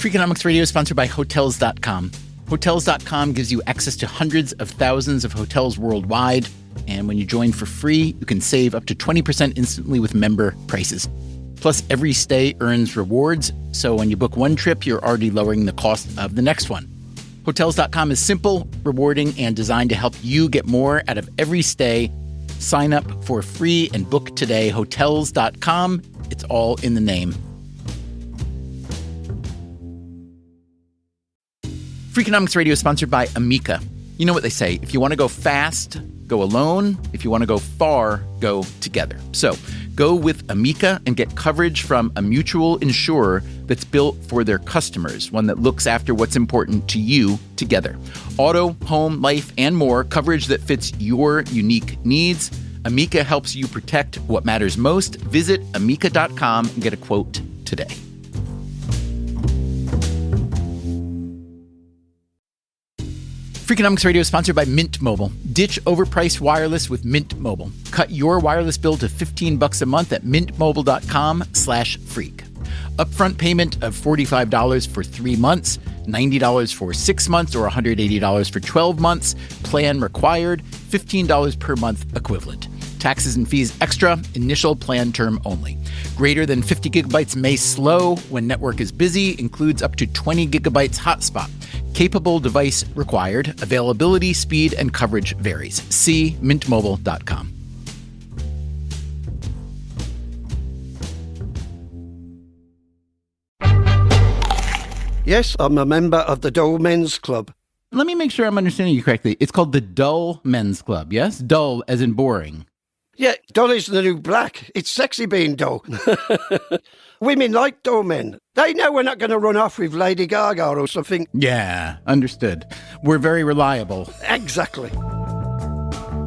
Freakonomics Radio is sponsored by Hotels.com. Hotels.com gives you access to hundreds of thousands of hotels worldwide. And when you join for free, you can save up to 20% instantly with member prices. Plus, every stay earns rewards. So when you book one trip, you're already lowering the cost of the next one. Hotels.com is simple, rewarding, and designed to help you get more out of every stay. Sign up for free and book today. Hotels.com. It's all in the name. Freakonomics Radio is sponsored by Amica. You know what they say, if you want to go fast, go alone. If you want to go far, go together. So go with Amica and get coverage from a mutual insurer that's built for their customers, one that looks after what's important to you together. Auto, home, life, and more, coverage that fits your unique needs. Amica helps you protect what matters most. Visit amica.com and get a quote today. Freakonomics Radio is sponsored by Mint Mobile. Ditch overpriced wireless with Mint Mobile. Cut your wireless bill to $15 a month at mintmobile.com/freak. Upfront payment of $45 for 3 months, $90 for 6 months, or $180 for 12 months. Plan required, $15 per month equivalent. Taxes and fees extra, initial plan term only. Greater than 50 gigabytes may slow when network is busy, includes up to 20 gigabytes hotspot. Capable device required. Availability, speed, and coverage varies. See mintmobile.com. Yes, I'm a member of the Dull Men's Club. Let me make sure I'm understanding you correctly. It's called the Dull Men's Club, yes? Dull as in boring. Yeah, dull is the new black. It's sexy being dull. Women like dull men. They know we're not going to run off with Lady Gaga or something. Yeah, understood. We're very reliable. Exactly.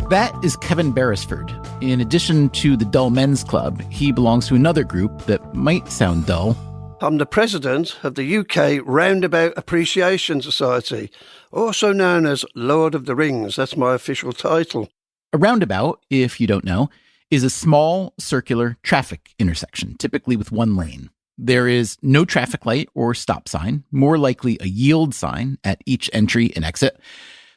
That is Kevin Beresford. In addition to the Dull Men's Club, he belongs to another group that might sound dull. I'm the president of the UK Roundabout Appreciation Society, also known as Lord of the Rings. That's my official title. A roundabout, if you don't know, is a small circular traffic intersection, typically with one lane. There is no traffic light or stop sign, more likely a yield sign at each entry and exit.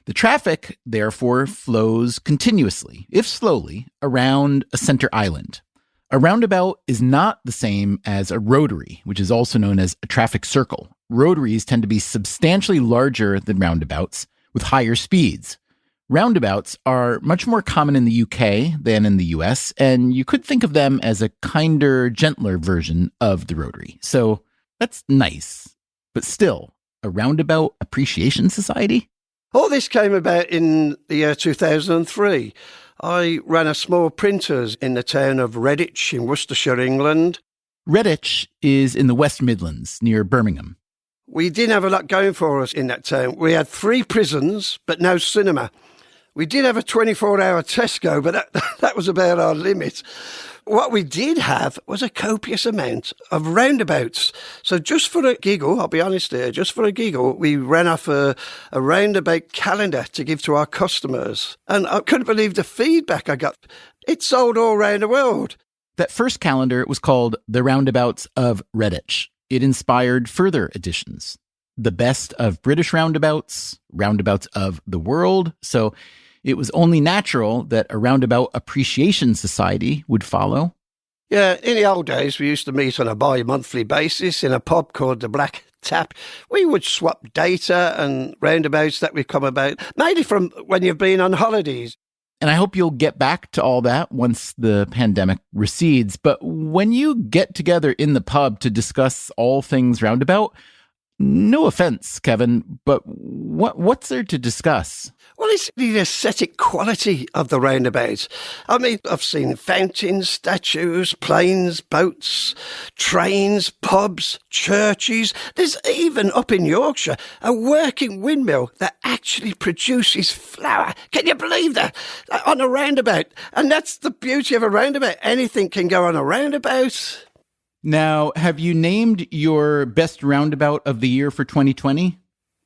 The traffic, therefore, flows continuously, if slowly, around a center island. A roundabout is not the same as a rotary, which is also known as a traffic circle. Rotaries tend to be substantially larger than roundabouts, with higher speeds. Roundabouts are much more common in the UK than in the US, and you could think of them as a kinder, gentler version of the rotary. So that's nice. But still, a roundabout appreciation society? All this came about in the year 2003. I ran a small printers in the town of Redditch in Worcestershire, England. Redditch is in the West Midlands, near Birmingham. We didn't have a lot going for us in that town. We had 3 prisons, but no cinema. We did have a 24-hour Tesco, but that was about our limit. What we did have was a copious amount of roundabouts. So just for a giggle, I'll be honest here, just for a giggle, we ran off a roundabout calendar to give to our customers. And I couldn't believe the feedback I got. It sold all around the world. That first calendar was called The Roundabouts of Redditch. It inspired further editions. The best of British roundabouts, roundabouts of the world. So it was only natural that a roundabout appreciation society would follow. Yeah, in the old days, we used to meet on a bi-monthly basis in a pub called the Black Tap. We would swap data and roundabouts that we've come about, mainly from when you've been on holidays. And I hope you'll get back to all that once the pandemic recedes. But when you get together in the pub to discuss all things roundabout, no offense, Kevin, but what's there to discuss? Well, it's the aesthetic quality of the roundabout. I mean, I've seen fountains, statues, planes, boats, trains, pubs, churches. There's even up in Yorkshire a working windmill that actually produces flour. Can you believe that? On a roundabout. And that's the beauty of a roundabout. Anything can go on a roundabout. Now, have you named your best roundabout of the year for 2020?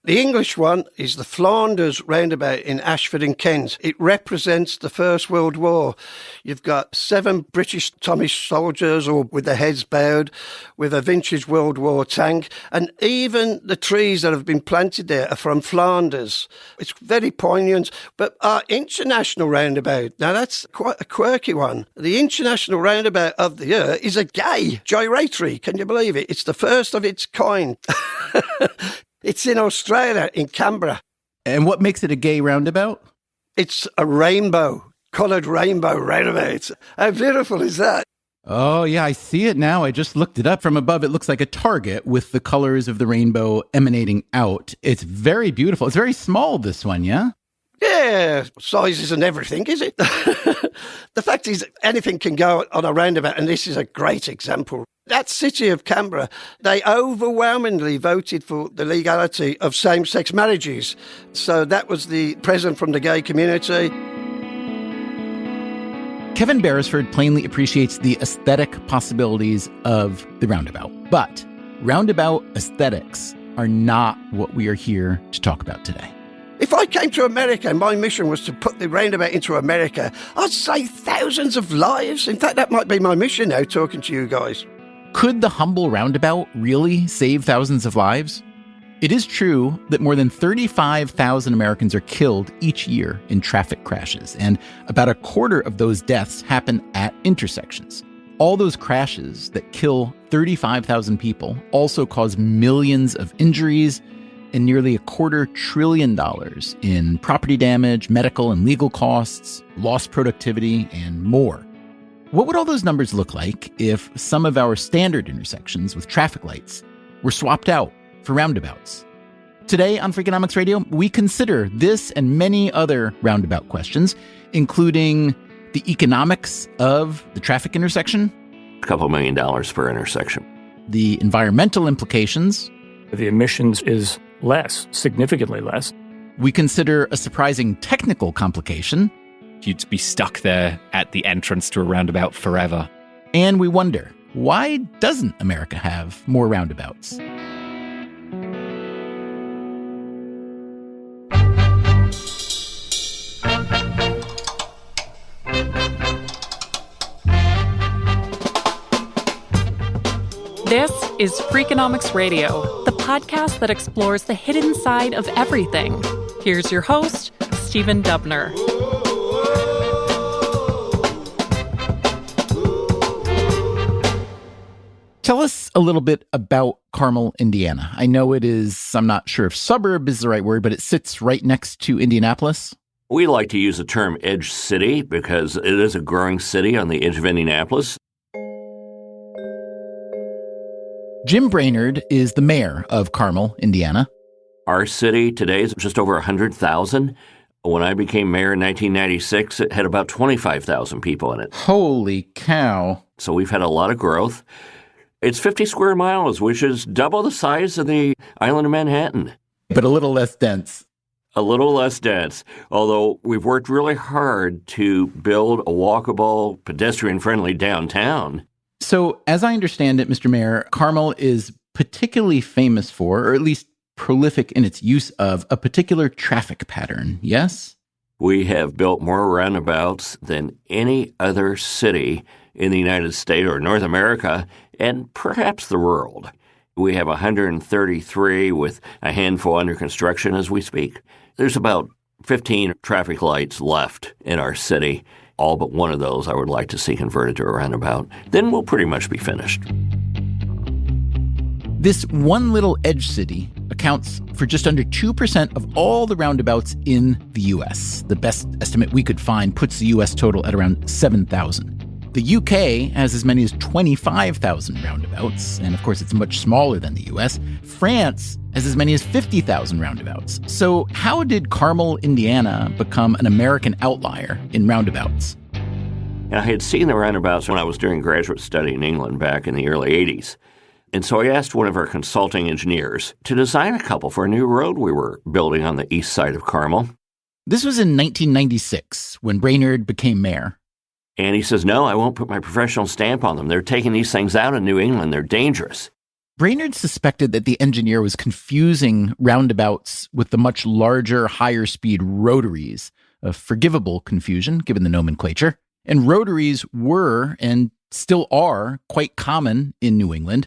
The English one is the Flanders roundabout in Ashford in Kent. It represents the First World War. You've got 7 British Tommy soldiers, or with their heads bowed, with a vintage World War tank. And even the trees that have been planted there are from Flanders. It's very poignant. But our international roundabout, now that's quite a quirky one. The international roundabout of the year is a gay gyratory. Can you believe it? It's the first of its kind. It's in Australia, in Canberra. And what makes it a gay roundabout? It's a coloured rainbow roundabout. How beautiful is that? Oh, yeah, I see it now. I just looked it up from above. It looks like a target with the colors of the rainbow emanating out. It's very beautiful. It's very small, this one, yeah? Yeah, size isn't everything, is it? The fact is, anything can go on a roundabout, and this is a great example. That city of Canberra, they overwhelmingly voted for the legality of same-sex marriages. So that was the present from the gay community. Kevin Beresford plainly appreciates the aesthetic possibilities of the roundabout. But roundabout aesthetics are not what we are here to talk about today. If I came to America and my mission was to put the roundabout into America, I'd save thousands of lives. In fact, that might be my mission now, talking to you guys. Could the humble roundabout really save thousands of lives? It is true that more than 35,000 Americans are killed each year in traffic crashes, and about a quarter of those deaths happen at intersections. All those crashes that kill 35,000 people also cause millions of injuries and nearly $250 billion in property damage, medical and legal costs, lost productivity, and more. What would all those numbers look like if some of our standard intersections with traffic lights were swapped out for roundabouts? Today on Freakonomics Radio, we consider this and many other roundabout questions, including the economics of the traffic intersection, a couple $1 million per intersection, the environmental implications. The emissions is less, significantly less. We consider a surprising technical complication. You'd be stuck there at the entrance to a roundabout forever. And we wonder, why doesn't America have more roundabouts? This is Freakonomics Radio, the podcast that explores the hidden side of everything. Here's your host, Stephen Dubner. Tell us a little bit about Carmel, Indiana. I know it is, I'm not sure if suburb is the right word, but it sits right next to Indianapolis. We like to use the term edge city because it is a growing city on the edge of Indianapolis. Jim Brainerd is the mayor of Carmel, Indiana. Our city today is just over 100,000. When I became mayor in 1996, it had about 25,000 people in it. Holy cow. So we've had a lot of growth. It's 50 square miles, which is double the size of the island of Manhattan. But a little less dense. A little less dense, although we've worked really hard to build a walkable, pedestrian-friendly downtown. So, as I understand it, Mr. Mayor, Carmel is particularly famous for, or at least prolific in its use of, a particular traffic pattern, yes? We have built more roundabouts than any other city in the United States or North America, and perhaps the world. We have 133 with a handful under construction as we speak. There's about 15 traffic lights left in our city. All but one of those I would like to see converted to a roundabout. Then we'll pretty much be finished. This one little edge city accounts for just under 2% of all the roundabouts in the U.S. The best estimate we could find puts the U.S. total at around 7,000. The U.K. has as many as 25,000 roundabouts, and of course it's much smaller than the U.S. France has as many as 50,000 roundabouts. So how did Carmel, Indiana become an American outlier in roundabouts? And I had seen the roundabouts when I was doing graduate study in England back in the early 80s. And so I asked one of our consulting engineers to design a couple for a new road we were building on the east side of Carmel. This was in 1996 when Brainerd became mayor. And he says, no, I won't put my professional stamp on them. They're taking these things out in New England. They're dangerous. Brainerd suspected that the engineer was confusing roundabouts with the much larger, higher-speed rotaries, a forgivable confusion given the nomenclature. And rotaries were, and still are, quite common in New England.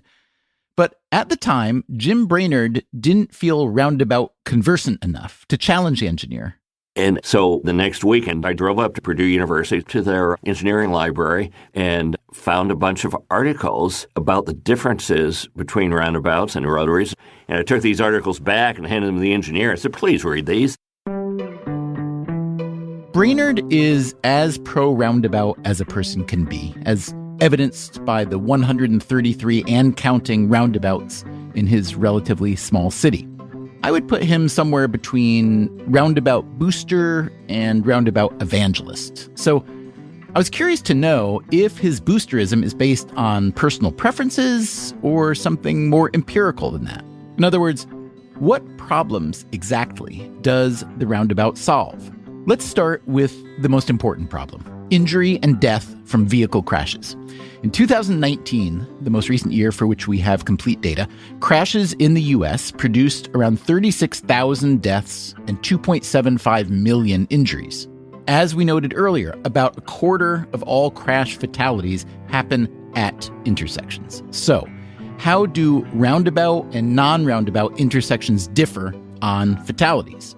But at the time, Jim Brainerd didn't feel roundabout conversant enough to challenge the engineer. And so the next weekend, I drove up to Purdue University to their engineering library and found a bunch of articles about the differences between roundabouts and rotaries. And I took these articles back and handed them to the engineer. I said, please read these. Brainerd is as pro-roundabout as a person can be, as evidenced by the 133 and counting roundabouts in his relatively small city. I would put him somewhere between roundabout booster and roundabout evangelist. So I was curious to know if his boosterism is based on personal preferences or something more empirical than that. In other words, what problems exactly does the roundabout solve? Let's start with the most important problem: injury and death from vehicle crashes. In 2019, the most recent year for which we have complete data, crashes in the U.S. produced around 36,000 deaths and 2.75 million injuries. As we noted earlier, about a quarter of all crash fatalities happen at intersections. So, how do roundabout and non-roundabout intersections differ on fatalities?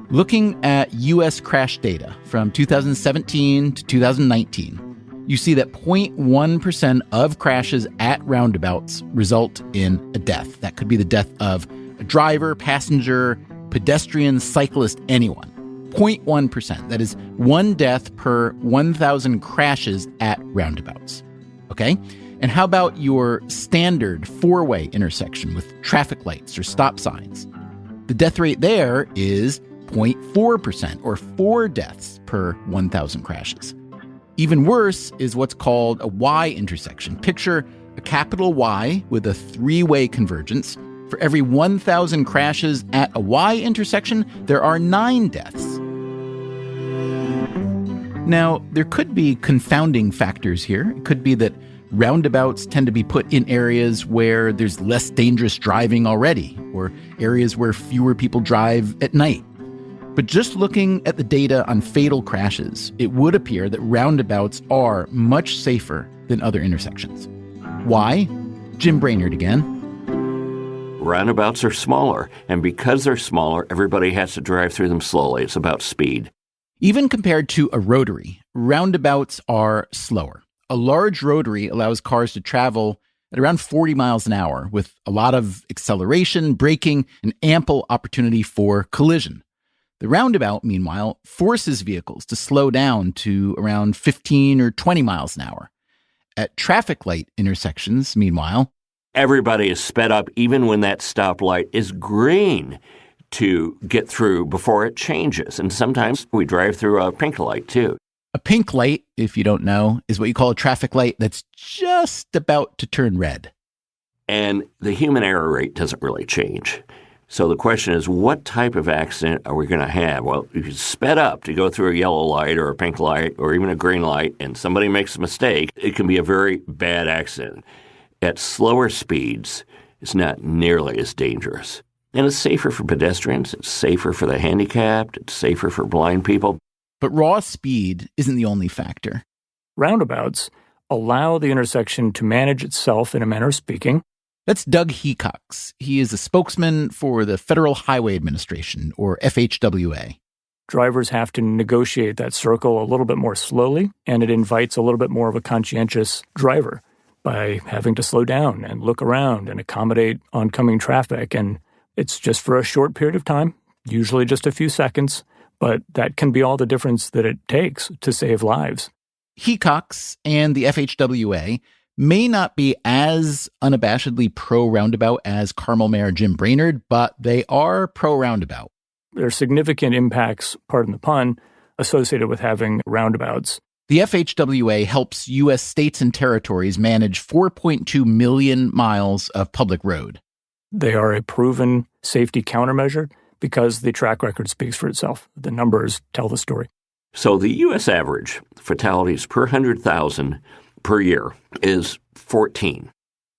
Looking at U.S. crash data from 2017 to 2019, you see that 0.1% of crashes at roundabouts result in a death. That could be the death of a driver, passenger, pedestrian, cyclist, anyone. 0.1%. That is one death per 1,000 crashes at roundabouts. Okay? And how about your standard four-way intersection with traffic lights or stop signs? The death rate there is 0.4%, or 4 deaths per 1,000 crashes. Even worse is what's called a Y intersection. Picture a capital Y with a three-way convergence. For every 1,000 crashes at a Y intersection, there are 9 deaths. Now, there could be confounding factors here. It could be that roundabouts tend to be put in areas where there's less dangerous driving already, or areas where fewer people drive at night. But just looking at the data on fatal crashes, it would appear that roundabouts are much safer than other intersections. Why? Jim Brainerd again. Roundabouts are smaller, and because they're smaller, everybody has to drive through them slowly. It's about speed. Even compared to a rotary, roundabouts are slower. A large rotary allows cars to travel at around 40 miles an hour with a lot of acceleration, braking, and ample opportunity for collision. The roundabout, meanwhile, forces vehicles to slow down to around 15 or 20 miles an hour. At traffic light intersections, meanwhile, everybody is sped up even when that stoplight is green to get through before it changes. And sometimes we drive through a pink light, too. A pink light, if you don't know, is what you call a traffic light that's just about to turn red. And the human error rate doesn't really change. So the question is, what type of accident are we going to have? Well, if you sped up to go through a yellow light or a pink light or even a green light and somebody makes a mistake, it can be a very bad accident. At slower speeds, it's not nearly as dangerous. And it's safer for pedestrians, it's safer for the handicapped, it's safer for blind people. But raw speed isn't the only factor. Roundabouts allow the intersection to manage itself in a manner of speaking. That's Doug Hecox. He is a spokesman for the Federal Highway Administration, or FHWA. Drivers have to negotiate that circle a little bit more slowly, and it invites a little bit more of a conscientious driver by having to slow down and look around and accommodate oncoming traffic. And it's just for a short period of time, usually just a few seconds, but that can be all the difference that it takes to save lives. Hecox and the FHWA may not be as unabashedly pro-roundabout as Carmel Mayor Jim Brainerd, but they are pro-roundabout. There are significant impacts, pardon the pun, associated with having roundabouts. The FHWA helps U.S. states and territories manage 4.2 million miles of public road. They are a proven safety countermeasure because the track record speaks for itself. The numbers tell the story. So the U.S. average fatalities per 100,000 per year is 14.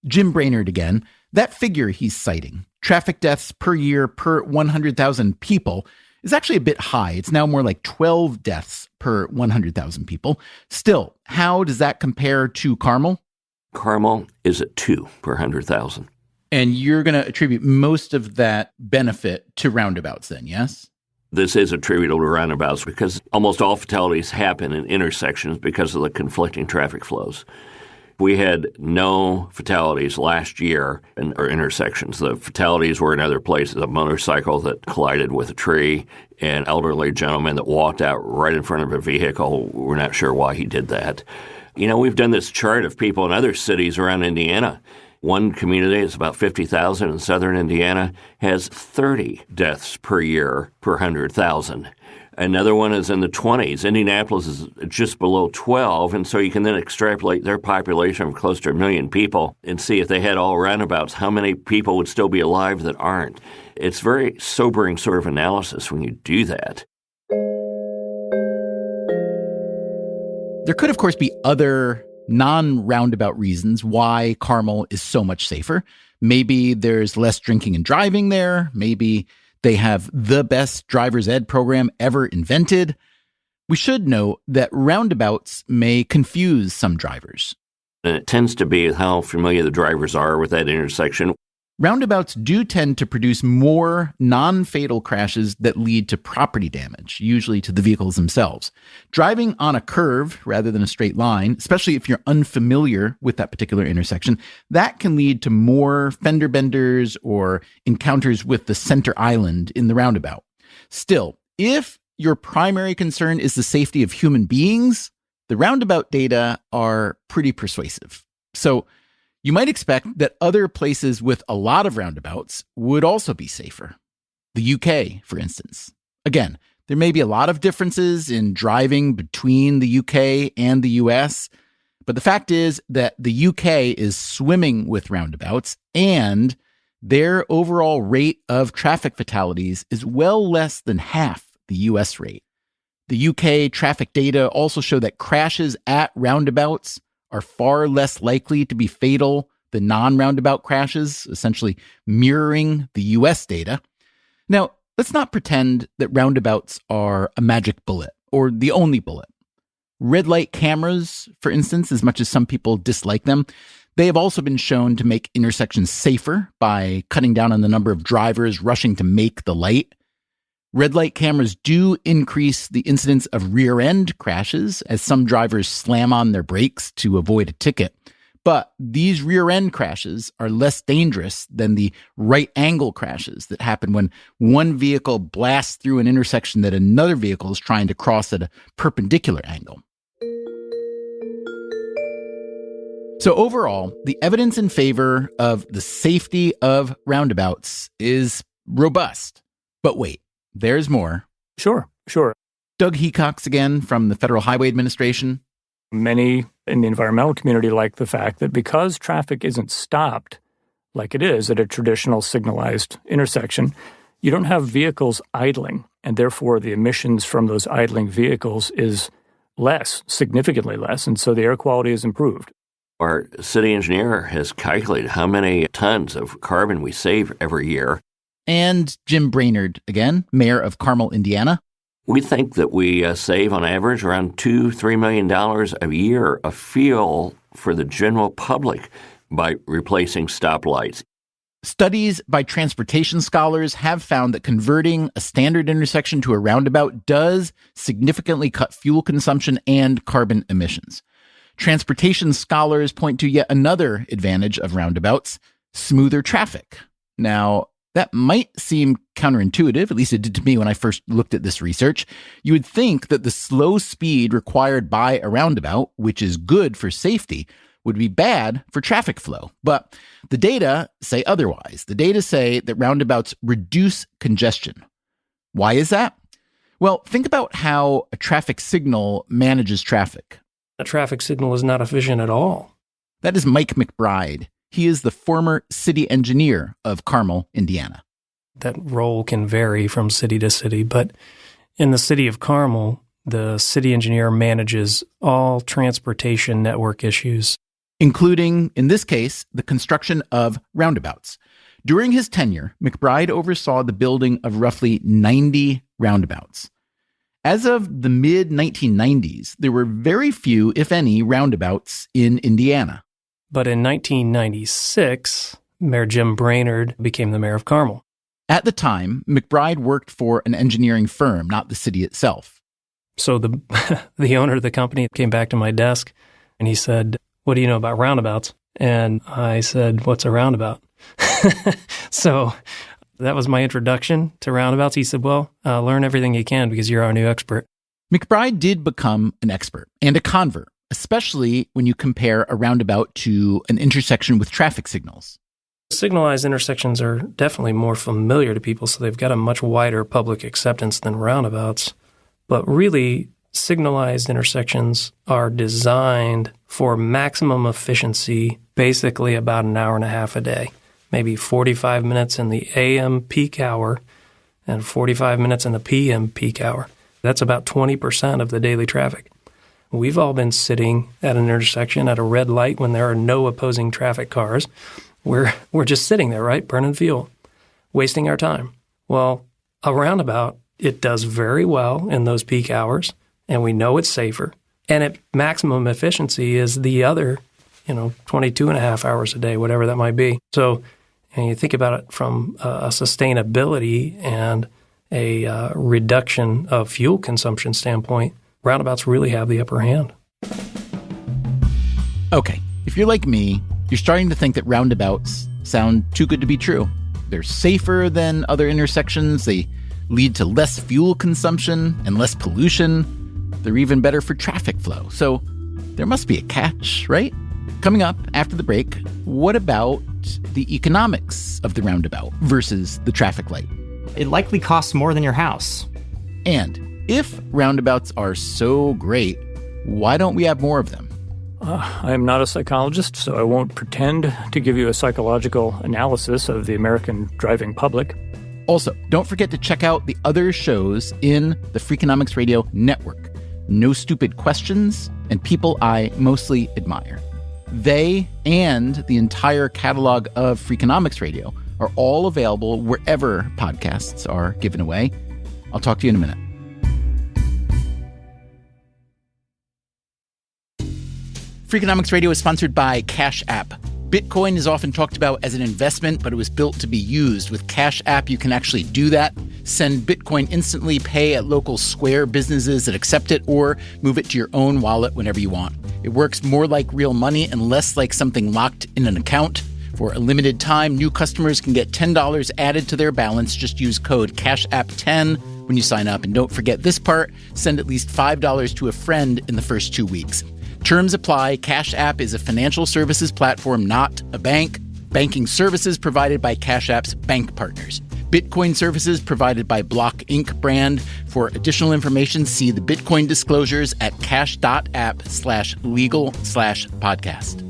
Jim Brainerd again. That figure he's citing, traffic deaths per year per 100,000 people, is actually a bit high. It's now more like 12 deaths per 100,000 people. Still, how does that compare to Carmel? Carmel is at 2 per 100,000. And you're going to attribute most of that benefit to roundabouts then, yes? This is attributable to roundabouts because almost all fatalities happen in intersections because of the conflicting traffic flows. We had no fatalities last year in our intersections. The fatalities were in other places, a motorcycle that collided with a tree, an elderly gentleman that walked out right in front of a vehicle. We're not sure why he did that. We've done this chart of people in other cities around Indiana. One community, it's about 50,000 in southern Indiana, has 30 deaths per year per 100,000. Another one is in the 20s. Indianapolis is just below 12, and so you can then extrapolate their population of close to 1 million people and see if they had all roundabouts, how many people would still be alive that aren't. It's very sobering sort of analysis when you do that. There could, of course, be other non-roundabout reasons why Carmel is so much safer. Maybe there's less drinking and driving there. Maybe they have the best driver's ed program ever invented. We should note that roundabouts may confuse some drivers. And it tends to be how familiar the drivers are with that intersection. Roundabouts do tend to produce more non-fatal crashes that lead to property damage, usually to the vehicles themselves. Driving on a curve rather than a straight line, especially if you're unfamiliar with that particular intersection, that can lead to more fender benders or encounters with the center island in the roundabout. Still, if your primary concern is the safety of human beings, the roundabout data are pretty persuasive. So, you might expect that other places with a lot of roundabouts would also be safer. The UK, for instance. Again, there may be a lot of differences in driving between the UK and the US, but the fact is that the UK is swimming with roundabouts, and their overall rate of traffic fatalities is well less than half the US rate. The UK traffic data also show that crashes at roundabouts are far less likely to be fatal than non-roundabout crashes, essentially mirroring the US data. Now, let's not pretend that roundabouts are a magic bullet or the only bullet. Red light cameras, for instance, as much as some people dislike them, they have also been shown to make intersections safer by cutting down on the number of drivers rushing to make the light. Red light cameras do increase the incidence of rear-end crashes as some drivers slam on their brakes to avoid a ticket. But these rear-end crashes are less dangerous than the right-angle crashes that happen when one vehicle blasts through an intersection that another vehicle is trying to cross at a perpendicular angle. So overall, the evidence in favor of the safety of roundabouts is robust. But wait. There's more. Sure. Doug Hecox again from the Federal Highway Administration. Many in the environmental community like the fact that because traffic isn't stopped like it is at a traditional signalized intersection, you don't have vehicles idling, and therefore the emissions from those idling vehicles is less, significantly less, and so the air quality is improved. Our city engineer has calculated how many tons of carbon we save every year. And Jim Brainerd, again, mayor of Carmel, Indiana. We think that we save on average around $2-3 million a year of fuel for the general public by replacing stoplights. Studies by transportation scholars have found that converting a standard intersection to a roundabout does significantly cut fuel consumption and carbon emissions. Transportation scholars point to yet another advantage of roundabouts, smoother traffic. Now, that might seem counterintuitive, at least it did to me when I first looked at this research. You would think that the slow speed required by a roundabout, which is good for safety, would be bad for traffic flow. But the data say otherwise. The data say that roundabouts reduce congestion. Why is that? Well, think about how a traffic signal manages traffic. A traffic signal is not efficient at all. That is Mike McBride. He is the former city engineer of Carmel, Indiana. That role can vary from city to city, but in the city of Carmel, the city engineer manages all transportation network issues. including, in this case, the construction of roundabouts. During his tenure, McBride oversaw the building of roughly 90 roundabouts. As of the mid-1990s, there were very few, if any, roundabouts in Indiana. But in 1996, Mayor Jim Brainerd became the mayor of Carmel. At the time, McBride worked for an engineering firm, not the city itself. So the owner of the company came back to my desk and he said, "What do you know about roundabouts?" And I said, "What's a roundabout?" So that was my introduction to roundabouts. He said, "Well, learn everything you can because you're our new expert." McBride did become an expert and a convert, especially when you compare a roundabout to an intersection with traffic signals. Signalized intersections are definitely more familiar to people, so they've got a much wider public acceptance than roundabouts. But really, signalized intersections are designed for maximum efficiency, basically about an hour and a half a day, maybe 45 minutes in the AM peak hour and 45 minutes in the PM peak hour. That's about 20% of the daily traffic. We've all been sitting at an intersection at a red light when there are no opposing traffic cars. We're just sitting there, right, burning fuel, wasting our time. Well, a roundabout, it does very well in those peak hours, and we know it's safer. And at maximum efficiency is the other, 22 and a half hours a day, whatever that might be. So you think about it from a sustainability and a reduction of fuel consumption standpoint, roundabouts really have the upper hand. Okay, if you're like me, you're starting to think that roundabouts sound too good to be true. They're safer than other intersections. They lead to less fuel consumption and less pollution. They're even better for traffic flow. So there must be a catch, right? Coming up after the break, what about the economics of the roundabout versus the traffic light? It likely costs more than your house. And if roundabouts are so great, why don't we have more of them? I am not a psychologist, so I won't pretend to give you a psychological analysis of the American driving public. Also, don't forget to check out the other shows in the Freakonomics Radio network. No Stupid Questions and People I Mostly Admire. They and the entire catalog of Freakonomics Radio are all available wherever podcasts are given away. I'll talk to you in a minute. Freakonomics Radio is sponsored by Cash App. Bitcoin is often talked about as an investment, but it was built to be used. With Cash App, you can actually do that. Send Bitcoin instantly, pay at local Square businesses that accept it, or move it to your own wallet whenever you want. It works more like real money and less like something locked in an account. For a limited time, new customers can get $10 added to their balance. Just use code CASHAPP10 when you sign up. And don't forget this part, send at least $5 to a friend in the first 2 weeks. Terms apply. Cash App is a financial services platform, not a bank. Banking services provided by Cash App's bank partners. Bitcoin services provided by Block Inc. brand. For additional information, see the Bitcoin disclosures at cash.app/legal/podcast.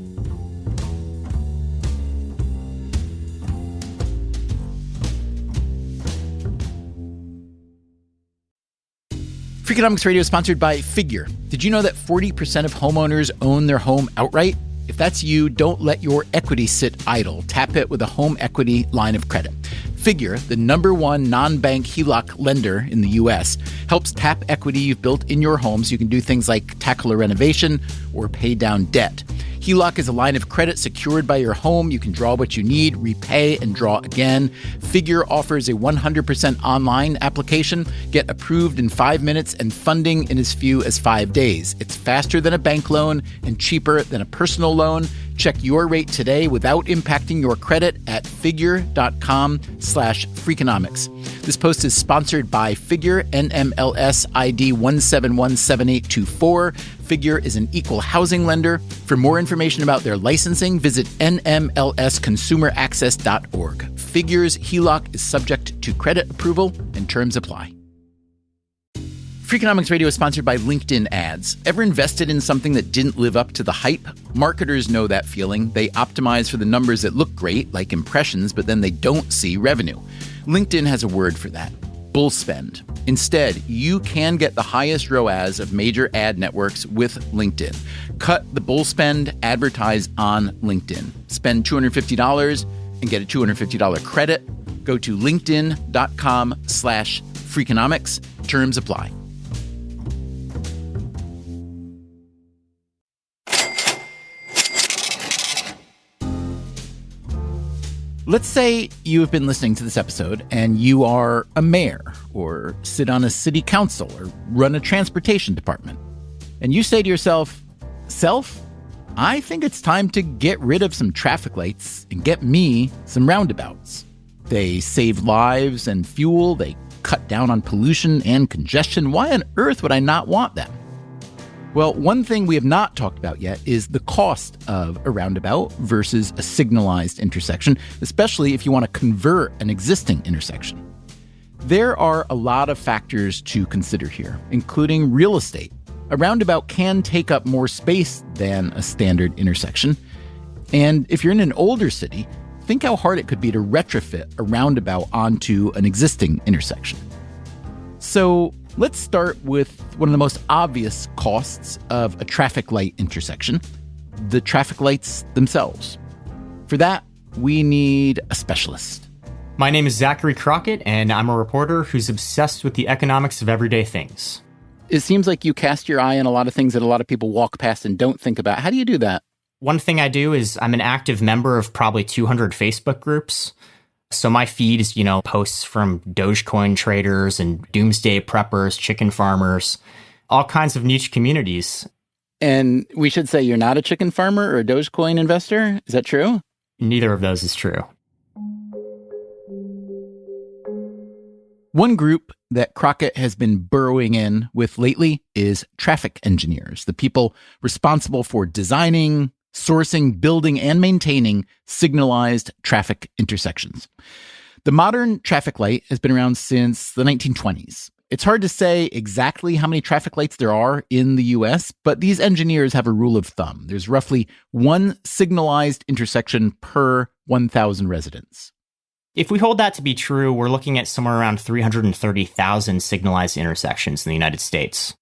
Freakonomics Radio is sponsored by Figure. Did you know that 40% of homeowners own their home outright? If that's you, don't let your equity sit idle. Tap it with a home equity line of credit. Figure, the #1 non-bank HELOC lender in the U.S., helps tap equity you've built in your home so you can do things like tackle a renovation or pay down debt. HELOC is a line of credit secured by your home. You can draw what you need, repay, and draw again. Figure offers a 100% online application. Get approved in 5 minutes and funding in as few as 5 days. It's faster than a bank loan and cheaper than a personal loan. Check your rate today without impacting your credit at figure.com/freakonomics. This post is sponsored by Figure, NMLS ID 1717824. Figure is an equal housing lender. For more information about their licensing, visit nmlsconsumeraccess.org. Figure's HELOC is subject to credit approval and terms apply. Freakonomics Radio is sponsored by LinkedIn Ads. Ever invested in something that didn't live up to the hype? Marketers know that feeling. They optimize for the numbers that look great, like impressions, but then they don't see revenue. LinkedIn has a word for that: bull spend. Instead, you can get the highest ROAS of major ad networks with LinkedIn. Cut the bull spend, advertise on LinkedIn. Spend $250 and get a $250 credit. Go to linkedin.com/Freakonomics. Terms apply. Let's say you have been listening to this episode and you are a mayor or sit on a city council or run a transportation department. And you say to yourself, I think it's time to get rid of some traffic lights and get me some roundabouts. They save lives and fuel. They cut down on pollution and congestion. Why on earth would I not want them? Well, one thing we have not talked about yet is the cost of a roundabout versus a signalized intersection, especially if you want to convert an existing intersection. There are a lot of factors to consider here, including real estate. A roundabout can take up more space than a standard intersection. And if you're in an older city, think how hard it could be to retrofit a roundabout onto an existing intersection. So let's start with one of the most obvious costs of a traffic light intersection, the traffic lights themselves. For that, we need a specialist. My name is Zachary Crockett, and I'm a reporter who's obsessed with the economics of everyday things. It seems like you cast your eye on a lot of things that a lot of people walk past and don't think about. How do you do that? One thing I do is I'm an active member of probably 200 Facebook groups. So my feed is, posts from Dogecoin traders and doomsday preppers, chicken farmers, all kinds of niche communities. And we should say you're not a chicken farmer or a Dogecoin investor. Is that true? Neither of those is true. One group that Crockett has been burrowing in with lately is traffic engineers, the people responsible for designing, sourcing, building, and maintaining signalized traffic intersections. The modern traffic light has been around since the 1920s. It's hard to say exactly how many traffic lights there are in the US, but these engineers have a rule of thumb. There's roughly one signalized intersection per 1,000 residents. If we hold that to be true, we're looking at somewhere around 330,000 signalized intersections in the United States.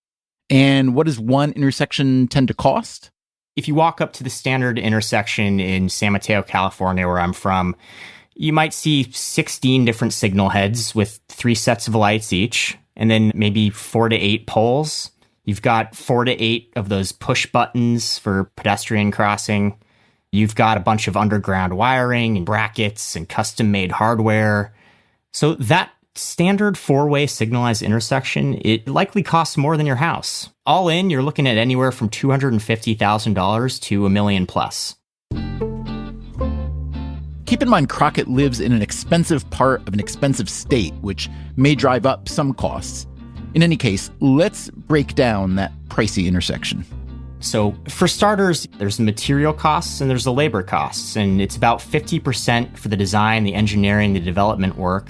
And what does one intersection tend to cost? If you walk up to the standard intersection in San Mateo, California, where I'm from, you might see 16 different signal heads with 3 sets of lights each, and then maybe 4 to 8 poles. You've got 4 to 8 of those push buttons for pedestrian crossing. You've got a bunch of underground wiring and brackets and custom-made hardware. So that standard 4-way signalized intersection, it likely costs more than your house. All in, you're looking at anywhere from $250,000 to $1 million plus. Keep in mind, Crockett lives in an expensive part of an expensive state, which may drive up some costs. In any case, let's break down that pricey intersection. So for starters, there's the material costs and there's the labor costs, and it's about 50% for the design, the engineering, the development work,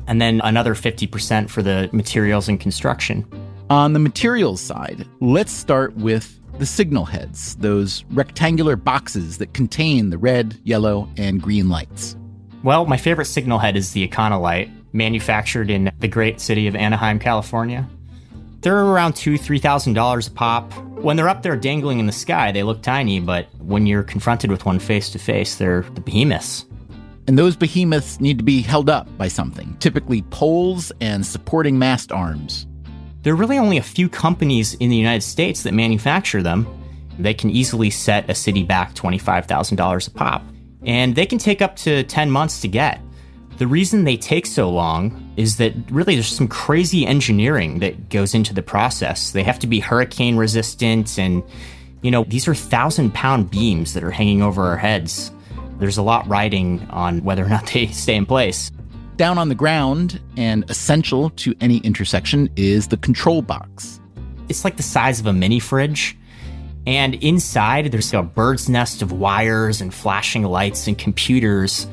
and then another 50% for the materials and construction. On the materials side, let's start with the signal heads, those rectangular boxes that contain the red, yellow, and green lights. Well, my favorite signal head is the Econolight, manufactured in the great city of Anaheim, California. They're around $2,000-$3,000 a pop. When they're up there dangling in the sky, they look tiny, but when you're confronted with one face-to-face, they're the behemoths. And those behemoths need to be held up by something, typically poles and supporting mast arms. There are really only a few companies in the United States that manufacture them. They can easily set a city back $25,000 a pop, and they can take up to 10 months to get. The reason they take so long is that really there's some crazy engineering that goes into the process. They have to be hurricane resistant, and these are 1,000-pound beams that are hanging over our heads. There's a lot riding on whether or not they stay in place. Down on the ground, and essential to any intersection, is the control box. It's like the size of a mini fridge. And inside, there's a bird's nest of wires and flashing lights and computers.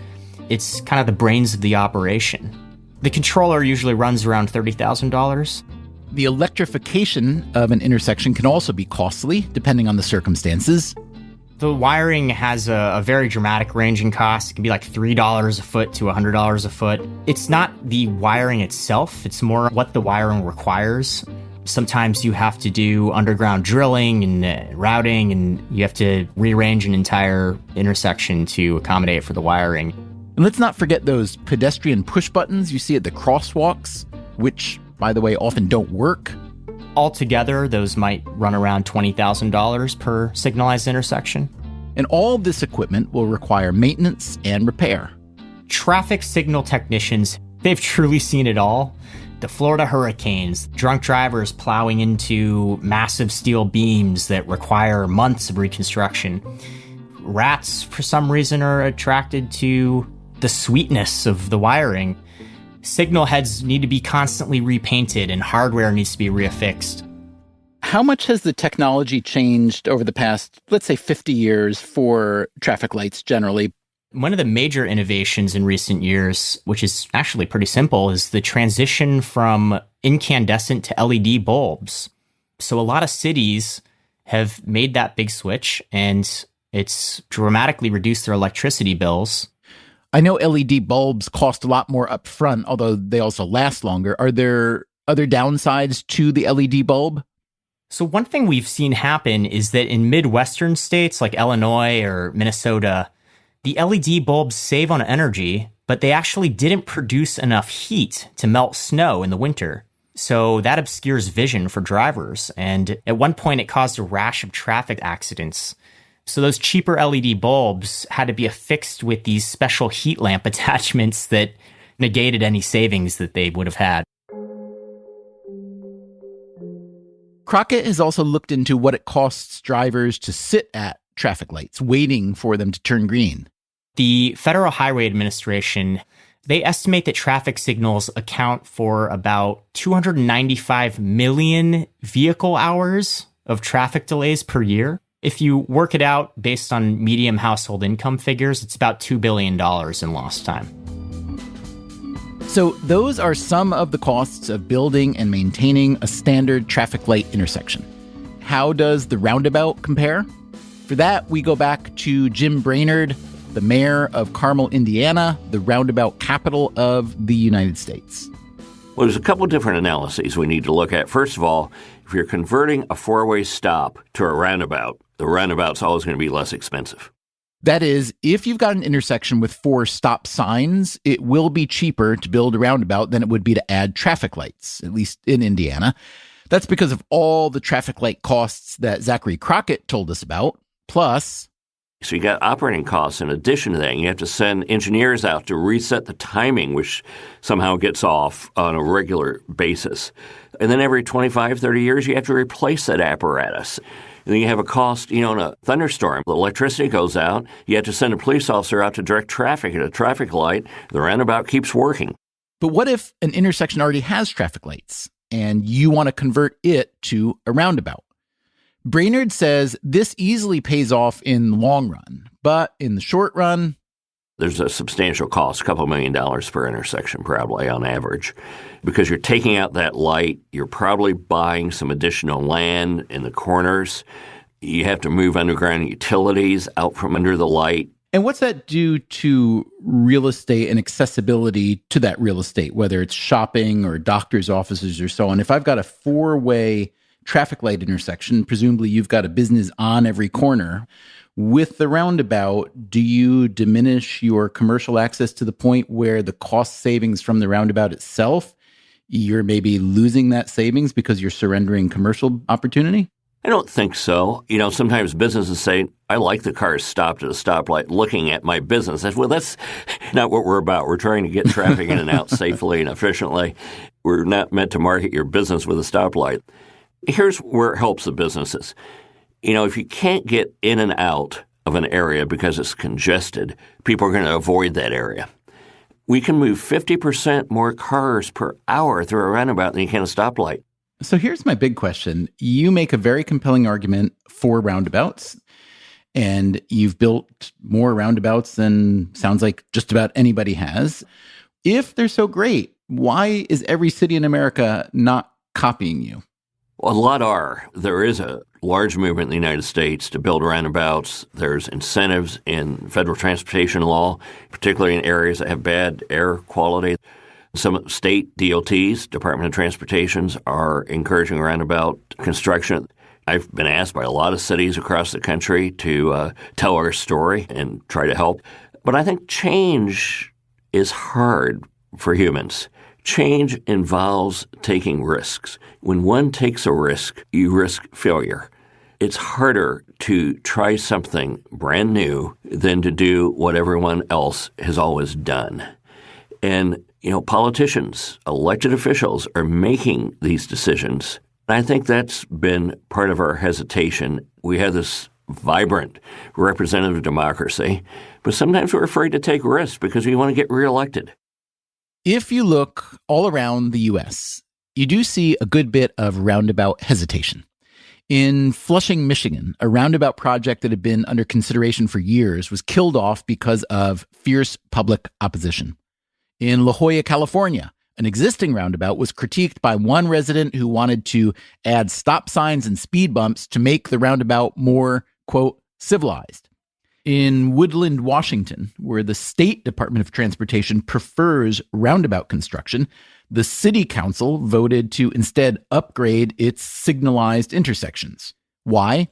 It's kind of the brains of the operation. The controller usually runs around $30,000. The electrification of an intersection can also be costly, depending on the circumstances. The wiring has a very dramatic range in cost. It can be like $3 a foot to $100 a foot. It's not the wiring itself, it's more what the wiring requires. Sometimes you have to do underground drilling and routing, and you have to rearrange an entire intersection to accommodate for the wiring. And let's not forget those pedestrian push buttons you see at the crosswalks, which, by the way, often don't work. Altogether, those might run around $20,000 per signalized intersection. And all this equipment will require maintenance and repair. Traffic signal technicians, they've truly seen it all. The Florida hurricanes, drunk drivers plowing into massive steel beams that require months of reconstruction. Rats, for some reason, are attracted to the sweetness of the wiring. Signal heads need to be constantly repainted and hardware needs to be reaffixed. How much has the technology changed over the past, let's say, 50 years for traffic lights generally? One of the major innovations in recent years, which is actually pretty simple, is the transition from incandescent to LED bulbs. So a lot of cities have made that big switch, and it's dramatically reduced their electricity bills. I know LED bulbs cost a lot more upfront, although they also last longer. Are there other downsides to the LED bulb? So one thing we've seen happen is that in Midwestern states like Illinois or Minnesota, the LED bulbs save on energy, but they actually didn't produce enough heat to melt snow in the winter. So that obscures vision for drivers. And at one point, it caused a rash of traffic accidents. So those cheaper LED bulbs had to be affixed with these special heat lamp attachments that negated any savings that they would have had. Crockett has also looked into what it costs drivers to sit at traffic lights, waiting for them to turn green. The Federal Highway Administration, they estimate that traffic signals account for about 295 million vehicle hours of traffic delays per year. If you work it out based on medium household income figures, it's about $2 billion in lost time. So those are some of the costs of building and maintaining a standard traffic light intersection. How does the roundabout compare? For that, we go back to Jim Brainerd, the mayor of Carmel, Indiana, the roundabout capital of the United States. Well, there's a couple different analyses we need to look at. First of all, if you're converting a four-way stop to a roundabout, the roundabout's always going to be less expensive. That is, if you've got an intersection with 4 stop signs, it will be cheaper to build a roundabout than it would be to add traffic lights, at least in Indiana. That's because of all the traffic light costs that Zachary Crockett told us about. Plus, so you got operating costs in addition to that. You have to send engineers out to reset the timing, which somehow gets off on a regular basis. And then every 25, 30 years, you have to replace that apparatus. And then you have a cost, in a thunderstorm. The electricity goes out. You have to send a police officer out to direct traffic at a traffic light. The roundabout keeps working. But what if an intersection already has traffic lights and you want to convert it to a roundabout? Brainerd says this easily pays off in the long run, but in the short run, there's a substantial cost, a couple $1 million per intersection probably on average. Because you're taking out that light, you're probably buying some additional land in the corners. You have to move underground utilities out from under the light. And what's that do to real estate and accessibility to that real estate, whether it's shopping or doctor's offices or so on? If I've got a 4-way traffic light intersection, presumably you've got a business on every corner. With the roundabout, do you diminish your commercial access to the point where the cost savings from the roundabout itself, you're maybe losing that savings because you're surrendering commercial opportunity? I don't think so. Sometimes businesses say, I like the cars stopped at a stoplight looking at my business. Well, that's not what we're about. We're trying to get traffic in and out safely and efficiently. We're not meant to market your business with a stoplight. Here's where it helps the businesses. If you can't get in and out of an area because it's congested, people are going to avoid that area. We can move 50% more cars per hour through a roundabout than you can a stoplight. So here's my big question. You make a very compelling argument for roundabouts, and you've built more roundabouts than sounds like just about anybody has. If they're so great, why is every city in America not copying you? A lot are. There is a large movement in the United States to build roundabouts. There's incentives in federal transportation law, particularly in areas that have bad air quality. Some state DOTs, Department of Transportations, are encouraging roundabout construction. I've been asked by a lot of cities across the country to tell our story and try to help. But I think change is hard for humans. Change involves taking risks. When one takes a risk, you risk failure. It's harder to try something brand new than to do what everyone else has always done. And, politicians, elected officials are making these decisions. I think that's been part of our hesitation. We have this vibrant representative democracy, but sometimes we're afraid to take risks because we want to get reelected. If you look all around the U.S., you do see a good bit of roundabout hesitation. In Flushing, Michigan, a roundabout project that had been under consideration for years was killed off because of fierce public opposition. In La Jolla, California, an existing roundabout was critiqued by one resident who wanted to add stop signs and speed bumps to make the roundabout more, quote, civilized. In Woodland, Washington, where the State Department of Transportation prefers roundabout construction, the city council voted to instead upgrade its signalized intersections. Why?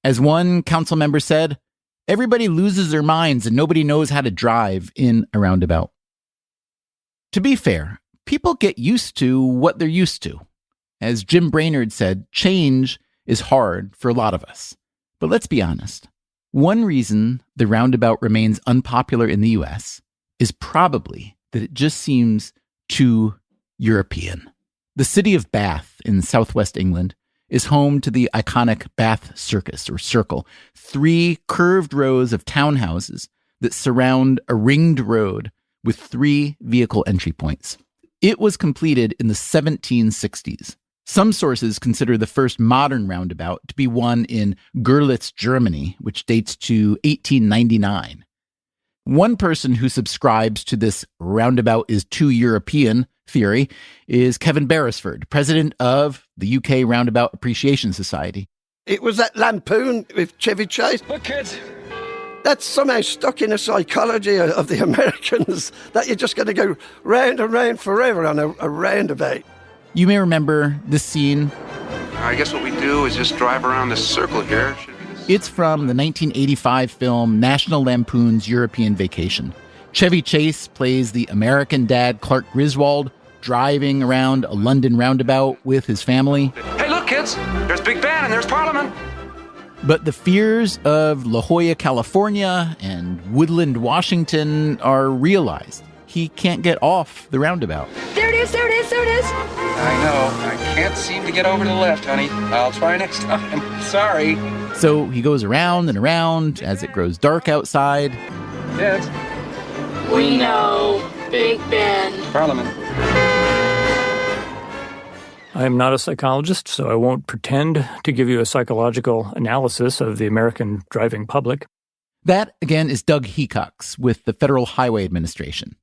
As one council member said, everybody loses their minds and nobody knows how to drive in a roundabout. To be fair, people get used to what they're used to. As Jim Brainerd said, change is hard for a lot of us. But let's be honest. One reason the roundabout remains unpopular in the U.S. is probably that it just seems too European. The city of Bath in southwest England is home to the iconic Bath Circus, or Circle, 3 curved rows of townhouses that surround a ringed road with 3 vehicle entry points. It was completed in the 1760s. Some sources consider the first modern roundabout to be one in Görlitz, Germany, which dates to 1899. One person who subscribes to this roundabout is too European theory is Kevin Beresford, president of the UK Roundabout Appreciation Society. It was that lampoon with Chevy Chase. Look, kids. That's somehow stuck in the psychology of the Americans, that you're just going to go round and round forever on a roundabout. You may remember this scene. I guess what we do is just drive around this circle here. It's from the 1985 film National Lampoon's European Vacation. Chevy Chase plays the American dad Clark Griswold driving around a London roundabout with his family. Hey, look, kids. There's Big Ben and there's Parliament. But the fears of La Jolla, California and Woodland, Washington are realized. He can't get off the roundabout. There it is, there it is, there it is. I know. I can't seem to get over to the left, honey. I'll try next time. Sorry. So he goes around and around as it grows dark outside. Yes. We know. Big Ben. Parliament. I am not a psychologist, so I won't pretend to give you a psychological analysis of the American driving public. That, again, is Doug Hecox with the Federal Highway Administration.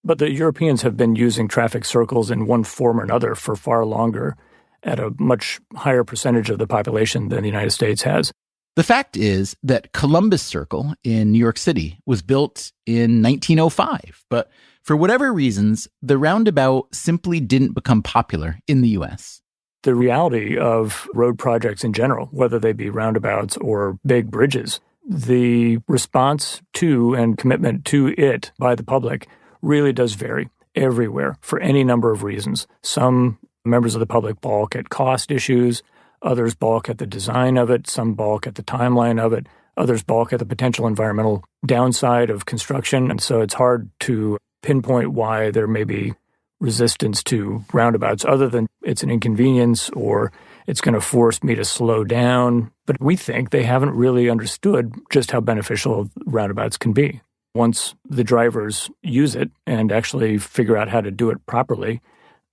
But the Europeans have been using traffic circles in one form or another for far longer, at a much higher percentage of the population than the United States has. The fact is that Columbus Circle in New York City was built in 1905, but for whatever reasons, the roundabout simply didn't become popular in the U.S. The reality of road projects in general, whether they be roundabouts or big bridges, the response to and commitment to it by the public really does vary everywhere for any number of reasons. Some members of the public balk at cost issues, others balk at the design of it, some balk at the timeline of it, others balk at the potential environmental downside of construction. And so it's hard to pinpoint why there may be resistance to roundabouts other than it's an inconvenience or it's going to force me to slow down. But we think they haven't really understood just how beneficial roundabouts can be. Once the drivers use it and actually figure out how to do it properly,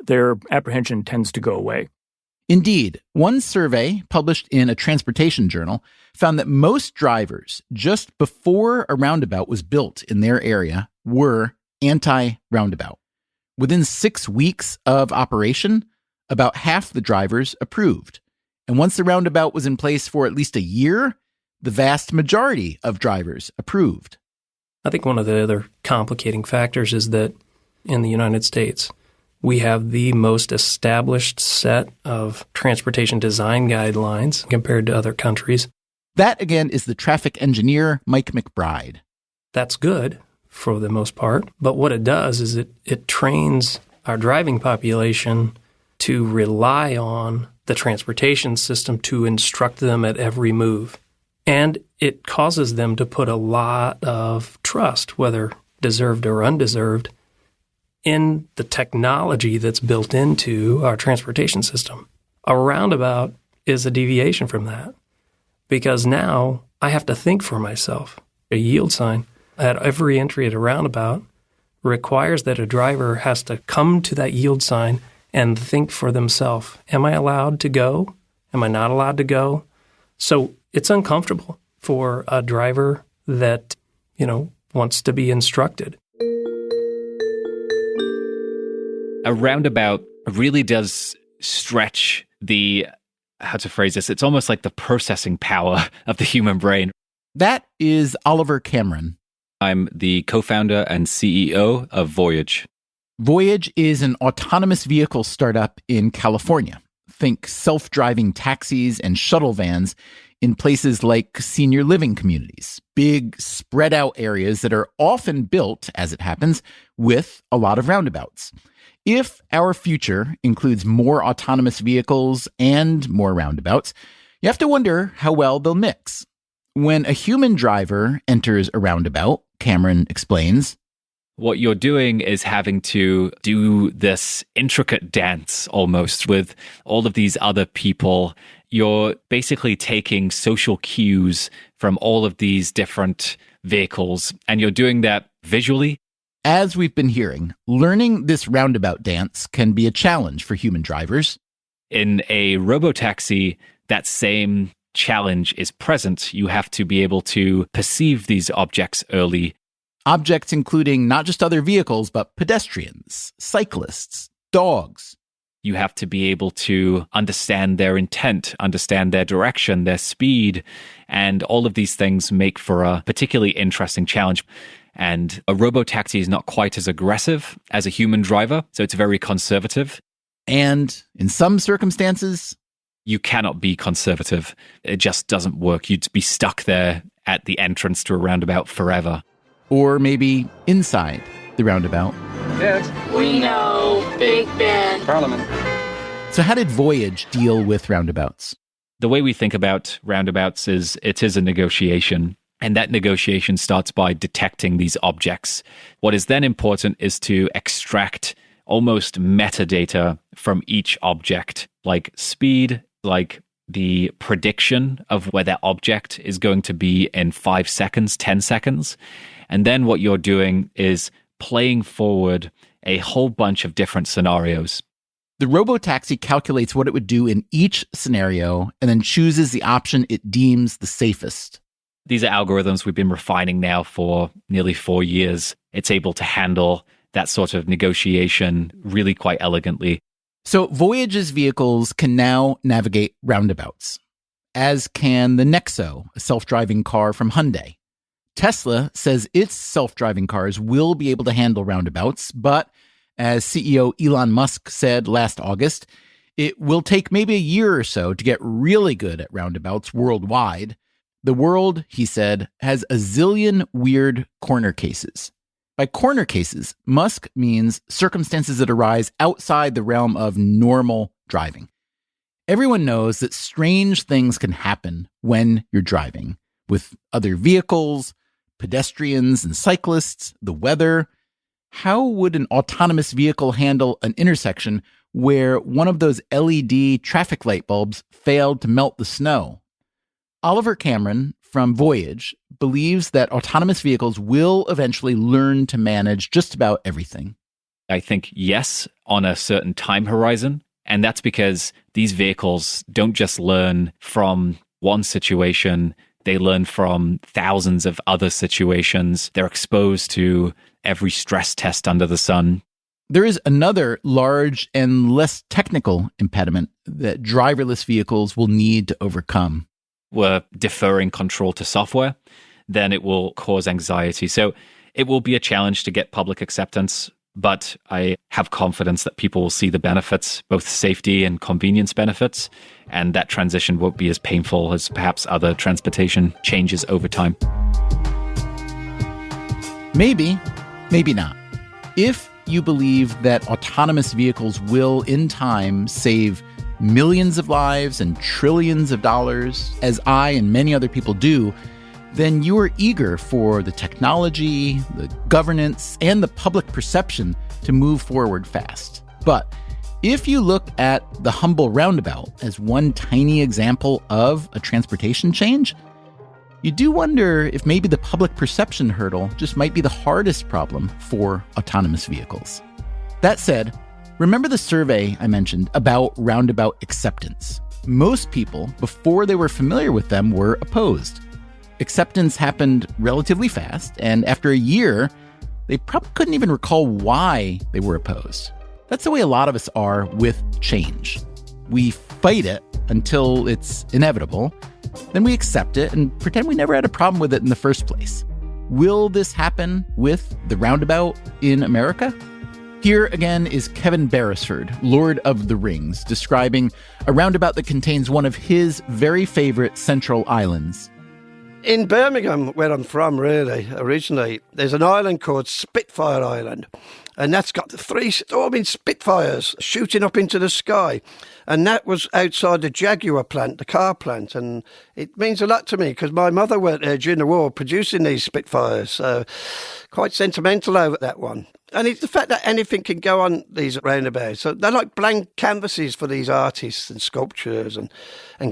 their apprehension tends to go away. Indeed, one survey published in a transportation journal found that most drivers, just before a roundabout was built in their area, were anti-roundabout. Within 6 weeks of operation, About half the drivers approved. And once the roundabout was in place for at least a year, the vast majority of drivers approved. I think one of the other complicating factors is that in the United States, we have the most established set of transportation design guidelines compared to other countries. That, again, is the traffic engineer, Mike McBride. That's good for the most part, but what it does is it trains our driving population to rely on the transportation system to instruct them at every move. And it causes them to put a lot of trust, whether deserved or undeserved, in the technology that's built into our transportation system. A roundabout is a deviation from that, because now I have to think for myself. A yield sign at every entry at a roundabout requires that a driver has to come to that yield sign and think for themselves. Am I allowed to go? Am I not allowed to go? So it's uncomfortable for a driver that, wants to be instructed. A roundabout really does stretch how to phrase this, it's almost like the processing power of the human brain. That is Oliver Cameron. I'm the co-founder and CEO of Voyage. Voyage is an autonomous vehicle startup in California. Think self-driving taxis and shuttle vans in places like senior living communities, big spread out areas that are often built, as it happens, with a lot of roundabouts. If our future includes more autonomous vehicles and more roundabouts, you have to wonder how well they'll mix. When a human driver enters a roundabout, Cameron explains, what you're doing is having to do this intricate dance almost with all of these other people. You're basically taking social cues from all of these different vehicles, and you're doing that visually. As we've been hearing, learning this roundabout dance can be a challenge for human drivers. In a robotaxi, that same challenge is present. You have to be able to perceive these objects early. Objects including not just other vehicles, but pedestrians, cyclists, dogs. You have to be able to understand their intent, understand their direction, their speed, and all of these things make for a particularly interesting challenge. And a robotaxi is not quite as aggressive as a human driver, so it's very conservative. And in some circumstances, you cannot be conservative. It just doesn't work. You'd be stuck there at the entrance to a roundabout forever. Or maybe inside the roundabout. Yes. We know, Big Ben. Parliament. So how did Voyage deal with roundabouts? The way we think about roundabouts is it is a negotiation. And that negotiation starts by detecting these objects. What is then important is to extract almost metadata from each object, like speed, like the prediction of where that object is going to be in 5 seconds, 10 seconds. And then what you're doing is playing forward a whole bunch of different scenarios. The robotaxi calculates what it would do in each scenario and then chooses the option it deems the safest. These are algorithms we've been refining now for nearly 4 years. It's able to handle that sort of negotiation really quite elegantly. So Voyage's vehicles can now navigate roundabouts, as can the Nexo, a self-driving car from Hyundai. Tesla says its self-driving cars will be able to handle roundabouts, but as CEO Elon Musk said last August, it will take maybe a year or so to get really good at roundabouts worldwide. The world, he said, has a zillion weird corner cases. By corner cases, Musk means circumstances that arise outside the realm of normal driving. Everyone knows that strange things can happen when you're driving, with other vehicles, pedestrians and cyclists, the weather. How would an autonomous vehicle handle an intersection where one of those LED traffic light bulbs failed to melt the snow? Oliver Cameron from Voyage believes that autonomous vehicles will eventually learn to manage just about everything. I think yes, on a certain time horizon. And that's because these vehicles don't just learn from one situation. They learn from thousands of other situations. They're exposed to every stress test under the sun. There is another large and less technical impediment that driverless vehicles will need to overcome. We're deferring control to software, then it will cause anxiety. So it will be a challenge to get public acceptance, but I have confidence that people will see the benefits, both safety and convenience benefits, and that transition won't be as painful as perhaps other transportation changes over time. Maybe, maybe not. If you believe that autonomous vehicles will, in time, save millions of lives and trillions of dollars, as I and many other people do, then you are eager for the technology, the governance, and the public perception to move forward fast. But if you look at the humble roundabout as one tiny example of a transportation change, you do wonder if maybe the public perception hurdle just might be the hardest problem for autonomous vehicles. That said, remember the survey I mentioned about roundabout acceptance? Most people, before they were familiar with them, were opposed. Acceptance happened relatively fast, and after a year, they probably couldn't even recall why they were opposed. That's the way a lot of us are with change. We fight it until it's inevitable, then we accept it and pretend we never had a problem with it in the first place. Will this happen with the roundabout in America? Here again is Kevin Beresford, Lord of the Rings, describing a roundabout that contains one of his very favorite central islands. In Birmingham, where I'm from really, originally, there's an island called Spitfire Island. And that's got 3 storming Spitfires shooting up into the sky. And that was outside the Jaguar plant, the car plant. And it means a lot to me because my mother worked there during the war producing these Spitfires. So quite sentimental over that one. And it's the fact that anything can go on these roundabouts. So they're like blank canvases for these artists and sculptors and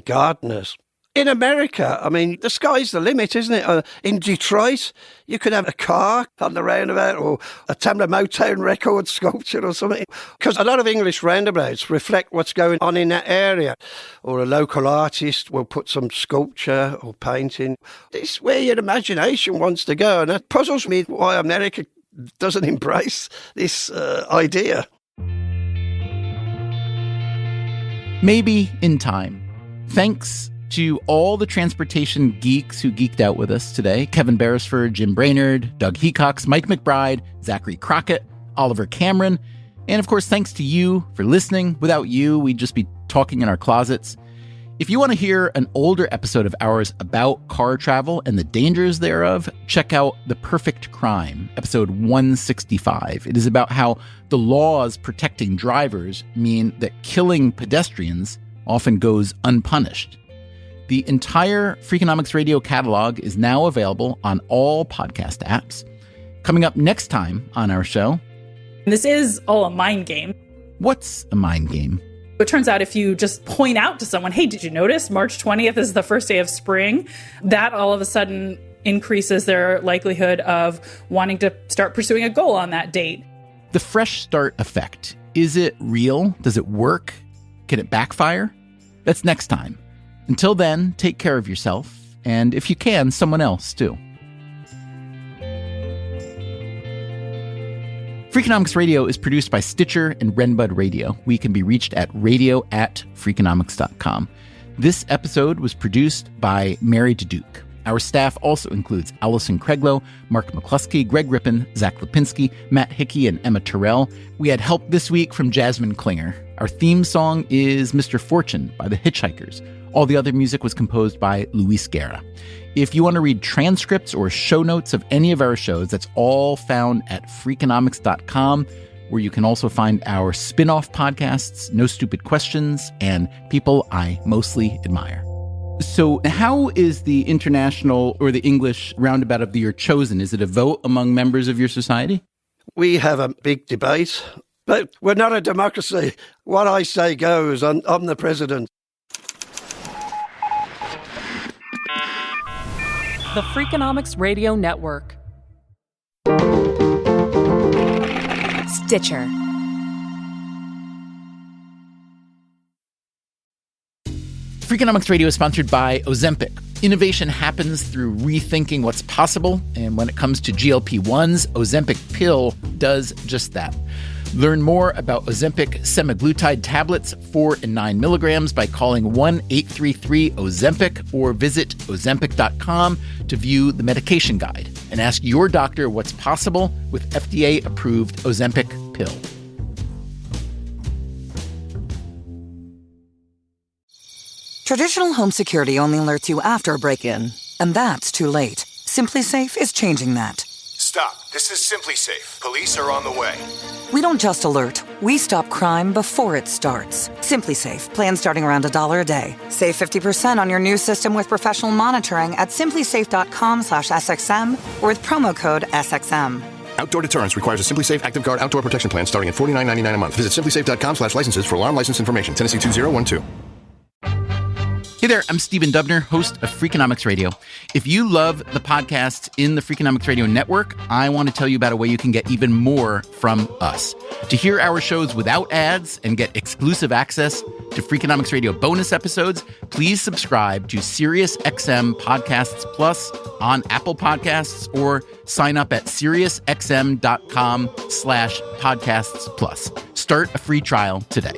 gardeners. In America, I mean, the sky's the limit, isn't it? In Detroit, you could have a car on the roundabout or a Tamla Motown record sculpture or something. Because a lot of English roundabouts reflect what's going on in that area. Or a local artist will put some sculpture or painting. It's where your imagination wants to go. And that puzzles me why America doesn't embrace this idea. Maybe in time. Thanks to all the transportation geeks who geeked out with us today. Kevin Beresford, Jim Brainerd, Doug Hecox, Mike McBride, Zachary Crockett, Oliver Cameron, and of course, thanks to you for listening. Without you, we'd just be talking in our closets. If you want to hear an older episode of ours about car travel and the dangers thereof, check out The Perfect Crime, episode 165. It is about how the laws protecting drivers mean that killing pedestrians often goes unpunished. The entire Freakonomics Radio catalog is now available on all podcast apps. Coming up next time on our show... This is all a mind game. What's a mind game? It turns out if you just point out to someone, hey, did you notice March 20th is the first day of spring? That all of a sudden increases their likelihood of wanting to start pursuing a goal on that date. The fresh start effect. Is it real? Does it work? Can it backfire? That's next time. Until then, take care of yourself, and if you can, someone else too. Freakonomics Radio is produced by Stitcher and Renbud Radio. We can be reached at radio@freakonomics.com. This episode was produced by Mary DeDuke. Our staff also includes Allison Craiglow, Mark McCluskey, Greg Rippin, Zach Lipinski, Matt Hickey, and Emma Terrell. We had help this week from Jasmine Klinger. Our theme song is Mr. Fortune by the Hitchhikers. All the other music was composed by Luis Guerra. If you want to read transcripts or show notes of any of our shows, that's all found at Freakonomics.com, where you can also find our spin-off podcasts, No Stupid Questions, and People I Mostly Admire. So how is the international or the English roundabout of the year chosen? Is it a vote among members of your society? We have a big debate, but we're not a democracy. What I say goes. I'm the president. The Freakonomics Radio Network. Stitcher. Freakonomics Radio is sponsored by Ozempic. Innovation happens through rethinking what's possible, and when it comes to GLP-1s, Ozempic pill does just that. Learn more about Ozempic semaglutide tablets, 4 and 9 milligrams, by calling 1-833-OZEMPIC or visit Ozempic.com to view the medication guide and ask your doctor what's possible with FDA-approved Ozempic pill. Traditional home security only alerts you after a break-in, and that's too late. Simply Safe is changing that. Stop. This is Simply Safe. Police are on the way. We don't just alert, we stop crime before it starts. Simply Safe. Plans starting around $1 a day. Save 50% on your new system with professional monitoring at simplysafe.com/SXM or with promo code SXM. Outdoor deterrence requires a Simply Safe Active Guard outdoor protection plan starting at $49.99 a month. Visit simplysafe.com/licenses for alarm license information. Tennessee 2012. Hey there, I'm Stephen Dubner, host of Freakonomics Radio. If you love the podcasts in the Freakonomics Radio network, I want to tell you about a way you can get even more from us. To hear our shows without ads and get exclusive access to Freakonomics Radio bonus episodes, please subscribe to SiriusXM Podcasts Plus on Apple Podcasts or sign up at SiriusXM.com/podcasts plus. Start a free trial today.